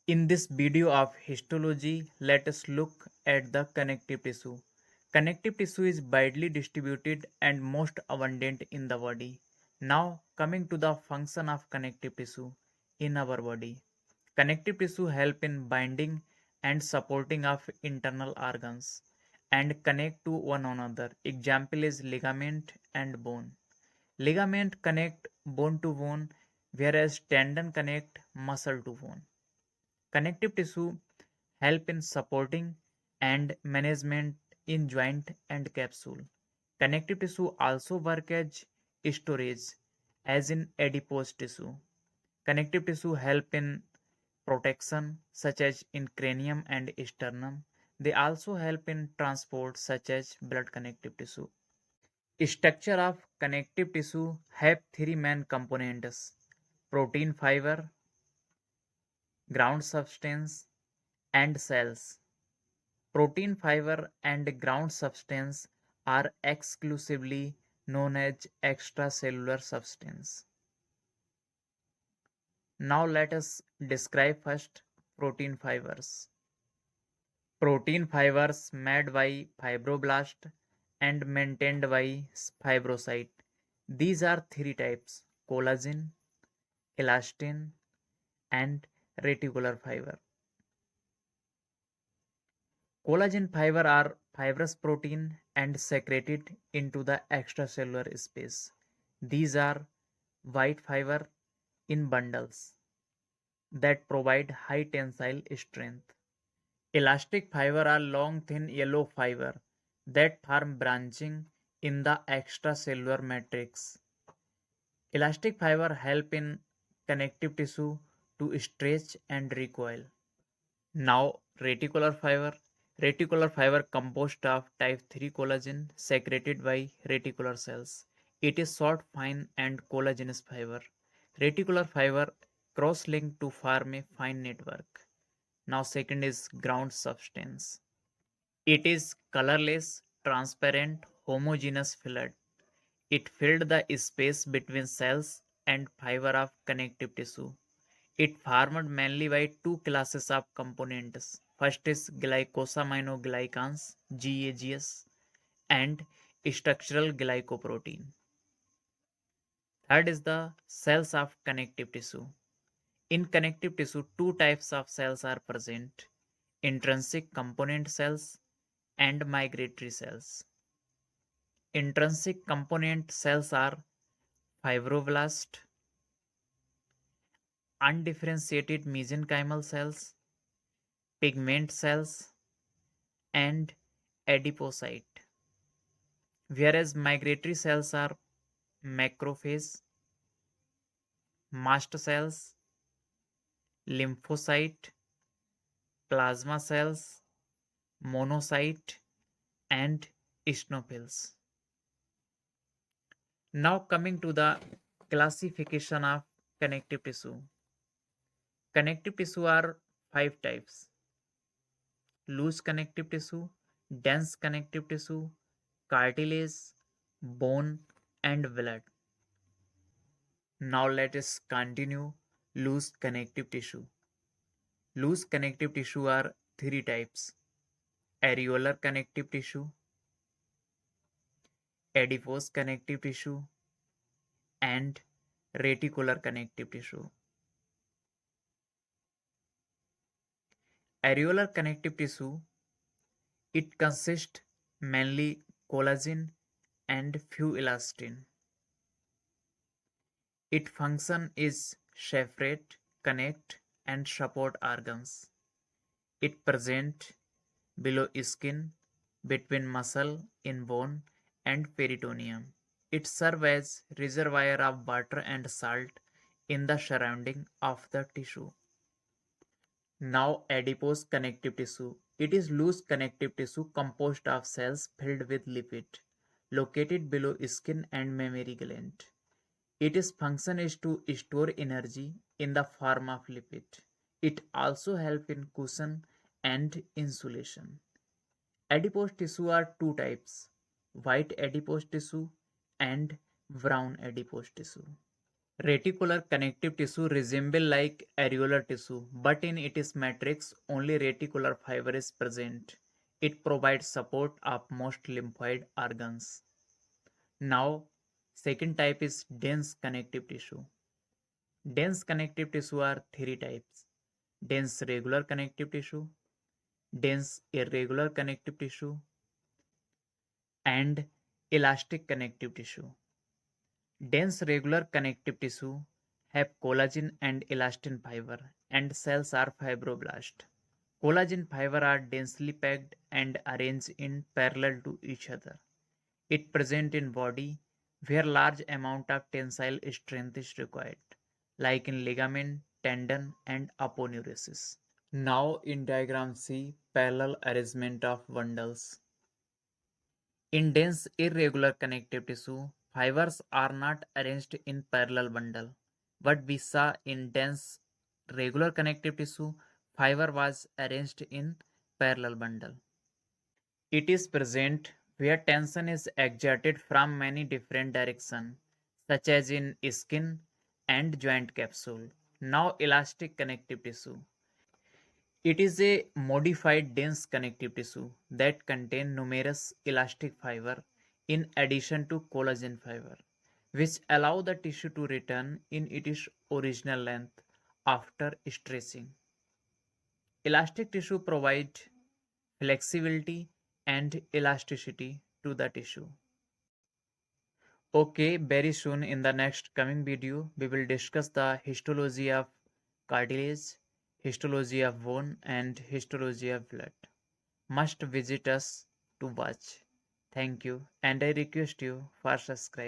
In this video of histology, let us look at the connective tissue. Connective tissue is widely distributed and most abundant in the body. Now, coming to the function of connective tissue in our body. Connective tissue help in binding and supporting of internal organs and connect to one another. Example is ligament and bone. Ligament connect bone to bone, whereas tendon connect muscle to bone. Connective tissue help in supporting and management in joint and capsule. Connective tissue also work as storage, as in adipose tissue. Connective tissue help in protection, such as in cranium and sternum. They also help in transport, such as blood connective tissue. Structure of connective tissue have three main components: protein fiber, ground substance, and cells. Protein fiber and ground substance are exclusively known as extracellular substance. Now let us describe first protein fibers. Protein fibers made by fibroblast and maintained by fibrocyte. These are three types: collagen, elastin, and reticular fiber. Collagen fiber are fibrous protein and secreted into the extracellular space. These are white fiber in bundles that provide high tensile strength. Elastic fiber are long thin yellow fiber that form branching in the extracellular matrix. Elastic fiber help in connective tissue to stretch and recoil. Now, reticular fiber. Reticular fiber composed of type 3 collagen secreted by reticular cells. It is short, fine, and collagenous fiber. Reticular fiber cross-linked to form a fine network. Now, second is ground substance. It is colorless, transparent, homogeneous fluid. It filled the space between cells and fiber of connective tissue. It formed mainly by two classes of components. First is glycosaminoglycans GAGs and structural glycoprotein. Third is the cells of connective tissue. In connective tissue, two types of cells are present: intrinsic component cells and migratory cells. Intrinsic component cells are fibroblast, undifferentiated mesenchymal cells, pigment cells, and adipocyte, whereas migratory cells are macrophage, mast cells, lymphocyte, plasma cells, monocyte, and eosinophils. Now coming to the classification of connective tissue. Connective tissue are five types: loose connective tissue, dense connective tissue, cartilage, bone, and blood. Now let us continue loose connective tissue. Loose connective tissue are three types: areolar connective tissue, adipose connective tissue, and reticular connective tissue. Areolar connective tissue, it consists mainly collagen and few elastin. Its function is separate, connect, and support organs. It present below skin, between muscle, in bone, and peritoneum. It serves as reservoir of water and salt in the surrounding of the tissue. Now, adipose connective tissue. It is loose connective tissue composed of cells filled with lipid, located below skin and mammary gland. Its function is to store energy in the form of lipid. It also helps in cushion and insulation. Adipose tissue are two types: white adipose tissue and brown adipose tissue. Reticular connective tissue resemble like areolar tissue, but in its matrix only reticular fiber is present. It provides support of most lymphoid organs. Now, second type is dense connective tissue. Dense connective tissue are three types: dense regular connective tissue, dense irregular connective tissue, and elastic connective tissue. Dense regular connective tissue have collagen and elastin fiber, and cells are fibroblast. Collagen fiber are densely packed and arranged in parallel to each other. It present in body where large amount of tensile strength is required, like in ligament, tendon, and aponeurosis. Now in diagram C, parallel arrangement of bundles. In dense irregular connective tissue, fibers are not arranged in parallel bundle. What we saw in dense regular connective tissue, fiber was arranged in parallel bundle. It is present where tension is exerted from many different directions, such as in skin and joint capsule. Now elastic connective tissue. It is a modified dense connective tissue that contains numerous elastic fiber in addition to collagen fiber, which allow the tissue to return in its original length after stretching. Elastic tissue provide flexibility and elasticity to the tissue. Okay, very soon in the next coming video, we will discuss the histology of cartilage, histology of bone, and histology of blood. Must visit us to watch. Thank you, and I request you for subscribe.